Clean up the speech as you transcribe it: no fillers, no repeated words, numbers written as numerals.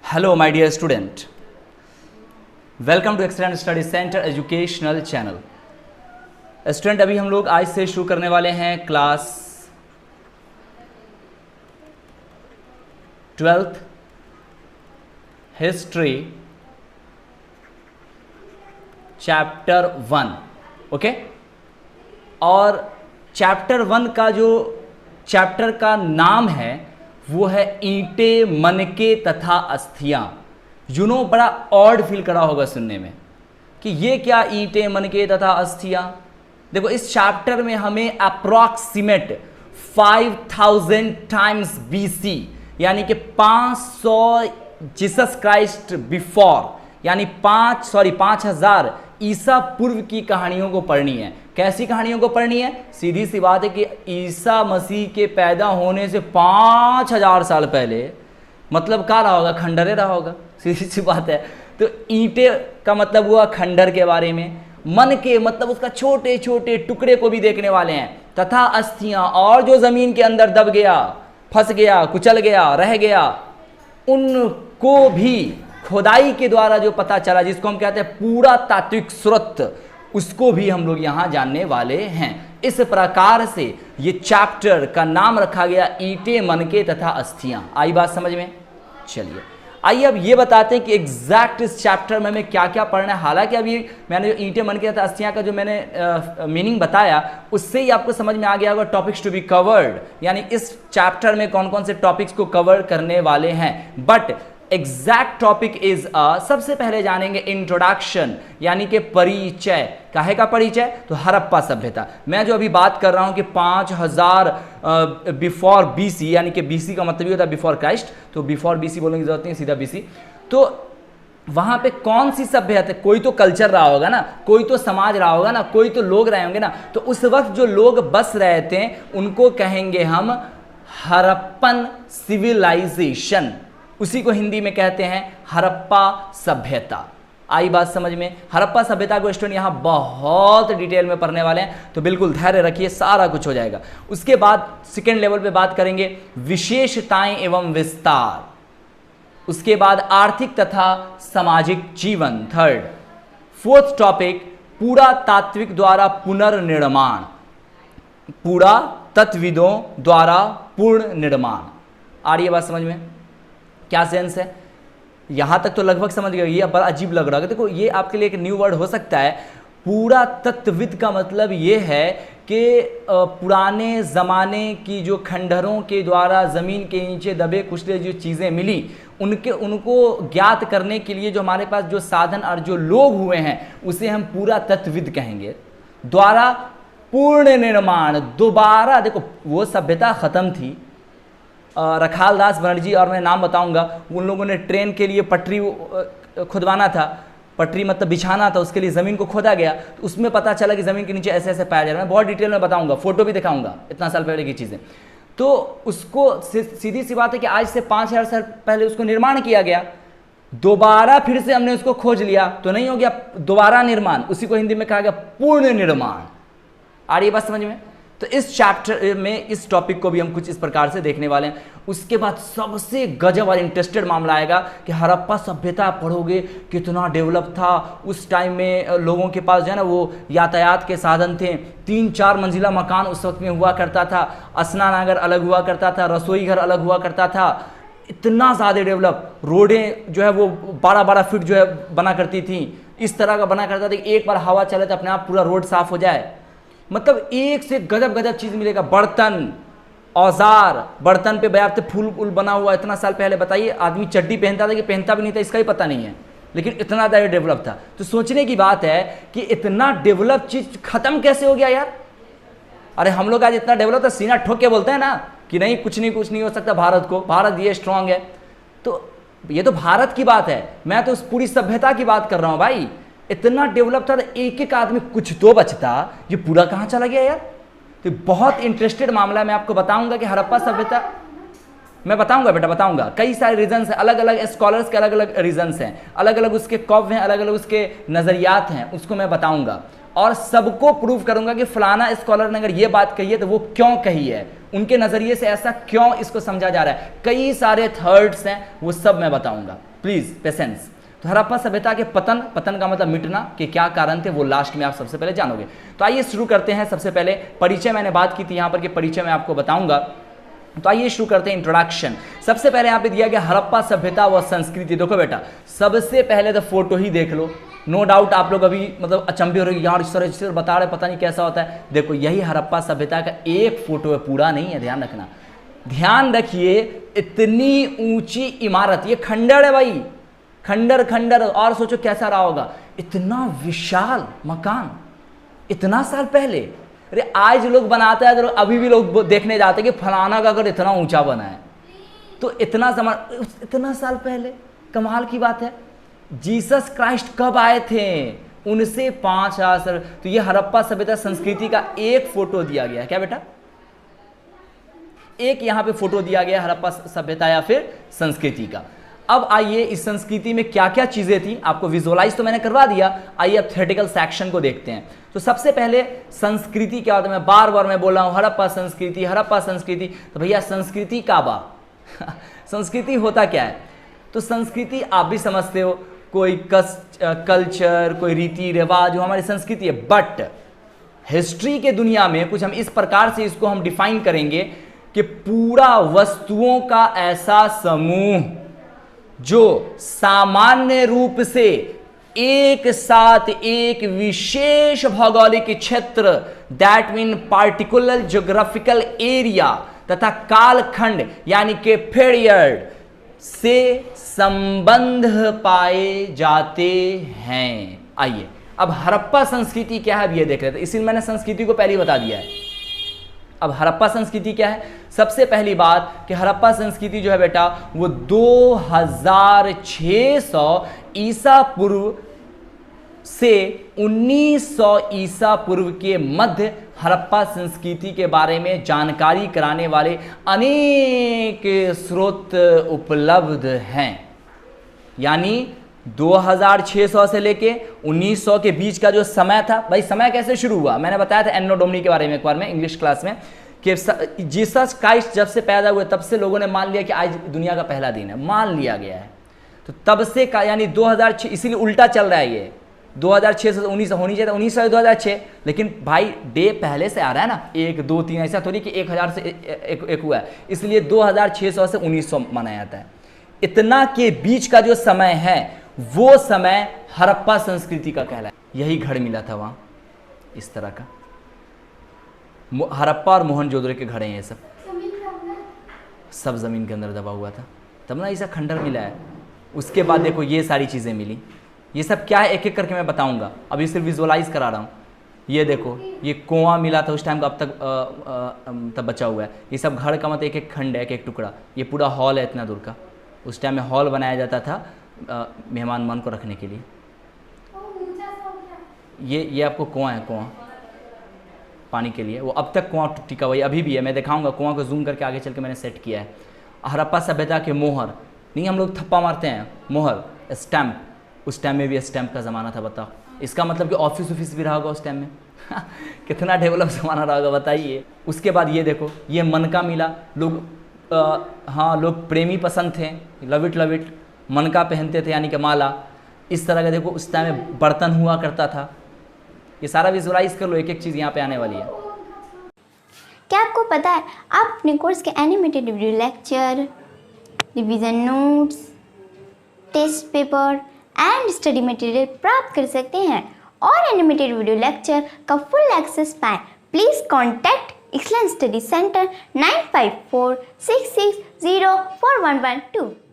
Hello my dear student, welcome to excellent study centre educational channel. Student, अभी हम लोग आज से शुरू करने वाले हैं class 12th history chapter 1। Okay, और चैप्टर 1 का जो चैप्टर का नाम है वो है ईंटें, मनके तथा अस्थियां। बड़ा ऑड फील करा होगा सुनने में कि ये क्या ईंटें, मनके तथा अस्थियां। देखो, इस चैप्टर में हमें अप्रॉक्सीमेट 5000 टाइम्स बीसी यानी कि 500 जीसस क्राइस्ट बिफोर यानी 5000 ईसा पूर्व की कहानियों को पढ़नी है। कैसी कहानियों को पढ़नी है? सीधी सी बात है कि ईसा मसीह के पैदा होने से 5000 साल पहले, मतलब क्या रहा होगा? खंडरे रहा होगा, सीधी सी बात है। तो ईंटे का मतलब हुआ खंडर के बारे में, मन के मतलब उसका छोटे छोटे टुकड़े को भी देखने वाले हैं, तथा अस्थियां और जो जमीन के अंदर दब गया, फंस गया, कुचल गया, रह गया, उनको भी खुदाई के द्वारा जो पता चला, जिसको हम कहते हैं पूरा तात्विक स्रोत, उसको भी हम लोग यहाँ जानने वाले हैं। इस प्रकार से ये चैप्टर का नाम रखा गया ईंटें, मनके तथा अस्थियां। आई बात समझ में? चलिए आइए अब ये बताते हैं कि एग्जैक्ट इस चैप्टर में हमें क्या क्या पढ़ना है। हालांकि अभी मैंने जो ईंटें, मनके तथा अस्थियां का जो मैंने मीनिंग बताया, उससे ही आपको समझ में आ गया होगा टॉपिक्स टू बी कवर्ड, यानी इस चैप्टर में कौन कौन से टॉपिक्स को कवर करने वाले हैं। बट एग्जैक्ट टॉपिक इज सबसे पहले जानेंगे इंट्रोडक्शन यानी कि परिचय। काहे का परिचय? तो हड़प्पा सभ्यता। मैं जो अभी बात कर रहा हूं कि 5000 बिफोर बीसी, यानी कि बीसी का मतलब ही होता है बिफोर क्राइस्ट, तो बिफोर बीसी बोलने की जरूरत नहीं, सीधा बीसी। तो वहां पे कौन सी सभ्यता? कोई तो कल्चर रहा होगा ना, कोई तो समाज रहा होगा ना, कोई तो लोग रहे होंगे ना। तो उस वक्त जो लोग बस रहे थे उनको कहेंगे हम हड़प्पन सिविलाइजेशन। उसी को हिंदी में कहते हैं हड़प्पा सभ्यता। आई बात समझ में? हड़प्पा सभ्यता को स्टूडेंट यहाँ बहुत डिटेल में पढ़ने वाले हैं, तो बिल्कुल धैर्य रखिए, सारा कुछ हो जाएगा। उसके बाद सेकेंड लेवल पे बात करेंगे विशेषताएं एवं विस्तार। उसके बाद आर्थिक तथा सामाजिक जीवन, थर्ड। फोर्थ टॉपिक पुरातात्विक द्वारा पुनर्निर्माण, पुरातत्वविदों द्वारा पूर्ण निर्माण। आ रही है बात समझ में? क्या सेंस है? यहां तक तो लगभग समझ गए। ये बड़ा अजीब लग रहा है। देखो, ये आपके लिए एक न्यू वर्ड हो सकता है। पुरातत्वविद का मतलब ये है कि पुराने ज़माने की जो खंडहरों के द्वारा ज़मीन के नीचे दबे कुचले जो चीज़ें मिली, उनको ज्ञात करने के लिए जो हमारे पास जो साधन और जो लोग हुए हैं, उसे हम पुरातत्वविद कहेंगे। द्वारा पूर्ण निर्माण, दोबारा। देखो, वो सभ्यता ख़त्म थी। रखालदास बनर्जी और मैं नाम बताऊंगा, उन लोगों ने ट्रेन के लिए पटरी खुदवाना था, पटरी मतलब बिछाना था, उसके लिए ज़मीन को खोदा गया। तो उसमें पता चला कि ज़मीन के नीचे ऐसे ऐसे पाया जा रहा है। मैं बहुत डिटेल में बताऊंगा, फोटो भी दिखाऊंगा, इतना साल पहले की चीज़ें। तो उसको सीधी सी बात है कि आज से 5000 साल पहले उसको निर्माण किया गया, दोबारा फिर से हमने उसको खोज लिया, तो नहीं हो गया दोबारा निर्माण। उसी को हिंदी में कहा गया पूर्ण निर्माण। आ रही है बात समझ में? तो इस चैप्टर में इस टॉपिक को भी हम कुछ इस प्रकार से देखने वाले हैं। उसके बाद सबसे गजब और इंटरेस्टेड मामला आएगा कि हड़प्पा सभ्यता पढ़ोगे, कितना डेवलप था उस टाइम में। लोगों के पास जो है ना वो यातायात के साधन थे। 3-4 मंजिला मकान उस वक्त में हुआ करता था, स्नानागार अलग हुआ करता था, रसोई घर अलग हुआ करता था। इतना ज़्यादा डेवलप। रोडें जो है वो 12-12 फीट जो है बना करती थी, इस तरह का बना करता था कि एक बार हवा चले तो अपने आप पूरा रोड साफ हो जाए। मतलब एक से गजब गजब चीज़ मिलेगा। बर्तन, औजार, बर्तन पे व्याप्त फूल उल बना हुआ। इतना साल पहले बताइए, आदमी चड्डी पहनता था कि पहनता भी नहीं था, इसका ही पता नहीं है, लेकिन इतना ज़्यादा डेवलप था। तो सोचने की बात है कि इतना डेवलप चीज़ खत्म कैसे हो गया यार। अरे हम लोग आज इतना डेवलप था, सीना ठोक के बोलते हैं ना कि नहीं, कुछ नहीं हो सकता भारत को, भारत ये स्ट्रांग है। तो ये तो भारत की बात है, मैं तो उस पूरी सभ्यता की बात कर रहा हूँ भाई। इतना डेवलप था, एक एक आदमी कुछ तो बचता, ये पूरा कहाँ चला गया यार। तो बहुत इंटरेस्टेड मामला है। मैं आपको बताऊंगा कि हड़प्पा सभ्यता, मैं बताऊंगा बेटा, बताऊंगा। कई सारे रीजंस हैं, अलग अलग स्कॉलर्स के अलग अलग रीजंस हैं, अलग अलग उसके कव हैं, अलग अलग उसके नज़रियात हैं, उसको मैं बताऊंगा। और सबको प्रूव करूंगा कि फलाना स्कॉलर ने अगर ये बात कही है तो वो क्यों कही है, उनके नज़रिए से ऐसा क्यों इसको समझा जा रहा है। कई सारे थर्ड्स हैं, वो सब मैं बताऊंगा। Please patience. तो हड़प्पा सभ्यता के पतन का मतलब मिटना के क्या कारण थे वो लास्ट में आप सबसे पहले जानोगे। तो आइए शुरू करते हैं। सबसे पहले परिचय मैंने बात की थी यहाँ पर कि परिचय मैं आपको बताऊंगा, तो आइए शुरू करते हैं इंट्रोडक्शन। सबसे पहले यहाँ पे दिया गया हड़प्पा सभ्यता व संस्कृति। देखो बेटा, सबसे पहले तो फोटो ही देख लो। नो डाउट आप लोग अभी मतलब अचंभे हो रहे यार, इस तरह बता रहे पता नहीं कैसा होता है। देखो यही हड़प्पा सभ्यता का एक फोटो है, पूरा नहीं है, ध्यान रखना। ध्यान रखिए, इतनी ऊंची इमारत, ये खंडर है भाई, खंडर। और सोचो कैसा रहा होगा, इतना विशाल मकान इतना साल पहले। अरे आज लोग बनाते हैं तो अभी भी लोग देखने जाते हैं कि फलाना का अगर इतना ऊंचा बना है, तो इतना साल पहले, कमाल की बात है। जीसस क्राइस्ट कब आए थे? उनसे 5000 साल। तो ये हड़प्पा सभ्यता संस्कृति का एक फोटो दिया गया है। क्या बेटा? एक यहां पे फोटो दिया गया हड़प्पा सभ्यता या फिर संस्कृति का। अब आइए इस संस्कृति में क्या क्या चीजें थी, आपको विजुअलाइज तो मैंने करवा दिया। आइए अब थ्योरेटिकल सेक्शन को देखते हैं। तो सबसे पहले संस्कृति क्या होता है, मैं बार बार बोल रहा हूं हड़प्पा संस्कृति। तो भैया संस्कृति का बा संस्कृति होता क्या है? तो संस्कृति आप भी समझते हो, कोई कल्चर, कोई रीति रिवाज जो हमारी संस्कृति है। बट हिस्ट्री के दुनिया में कुछ हम इस प्रकार से इसको हम डिफाइन करेंगे कि पूरा वस्तुओं का ऐसा समूह जो सामान्य रूप से एक साथ एक विशेष भौगोलिक क्षेत्र, that mean particular geographical area तथा कालखंड यानी कि पीरियड से संबंध पाए जाते हैं। आइए अब हड़प्पा संस्कृति क्या है अब ये देख रहे थे, इसीलिए मैंने संस्कृति को पहले ही बता दिया है। अब हड़प्पा संस्कृति क्या है? सबसे पहली बात कि हड़प्पा संस्कृति जो है बेटा वो 2600 ईसा पूर्व से 1900 ईसा पूर्व के मध्य हड़प्पा संस्कृति के बारे में जानकारी कराने वाले अनेक स्रोत उपलब्ध हैं। यानी 2600 से लेके 1900 के बीच का जो समय था, भाई समय कैसे शुरू हुआ मैंने बताया था एन्नो डोमिनी के बारे में एक बार में इंग्लिश क्लास में, कि जीसस क्राइस्ट जब से पैदा हुए तब से लोगों ने मान लिया कि आज दुनिया का पहला दिन है, मान लिया गया है। तो तब से का यानी 2006, इसीलिए उल्टा चल रहा है ये, 2600 से 1900 होनी चाहिए, 1900 से 2006, लेकिन भाई डे पहले से आ रहा है ना, 1 2 3, ऐसा थोड़ी कि 1000 से एक हुआ है, इसलिए 2600 से 1900 मनाया जाता है। इतना के बीच का जो समय है वो समय हड़प्पा संस्कृति का कहलाए। यही घर मिला था वहाँ इस तरह का, हड़प्पा और मोहनजोदड़ो के घर हैं ये सब ज़मीन के अंदर दबा हुआ था, तब ना ऐसा खंडर मिला है। उसके बाद देखो ये सारी चीज़ें मिली, ये सब क्या है एक एक करके मैं बताऊंगा, अभी सिर्फ विजुअलाइज करा रहा हूँ। ये देखो ये कुआं मिला था उस टाइम का, अब तक तब बचा हुआ है। ये सब घर का मतलब एक एक खंड है, एक एक टुकड़ा। ये पूरा हॉल है इतना दूर का, उस टाइम में हॉल बनाया जाता था मेहमान को रखने के लिए। ये आपको कुआं है, कुआं पानी के लिए, वो अब तक कुआं टिका हुआ है, अभी भी है। मैं दिखाऊंगा कुआं को जूम करके आगे चल के मैंने सेट किया है। हड़प्पा सभ्यता के मोहर, नहीं हम लोग थप्पा मारते हैं, मोहर स्टैम्प, उस टाइम में भी स्टैम्प का ज़माना था। बताओ इसका मतलब कि ऑफिस भी रहा होगा उस टाइम में कितना डेवलप ज़माना रहा होगा बताइए। उसके बाद ये देखो ये मनका मिला, लोग हाँ लोग प्रेमी पसंद थे, लव इट मनका पहनते थे यानी कि माला, इस तरह का देखो उस टाइम में बर्तन हुआ करता था। ये सारा विजुअलाइज कर लो, एक एक चीज़ यहाँ पे आने वाली है। क्या आपको पता है आप अपने कोर्स के animated video lecture, revision notes, test paper and study material प्राप्त कर सकते हैं और एनिमेटेड वीडियो लेक्चर का फुल एक्सेस पाएं? Please contact excellence study centre 9546604112।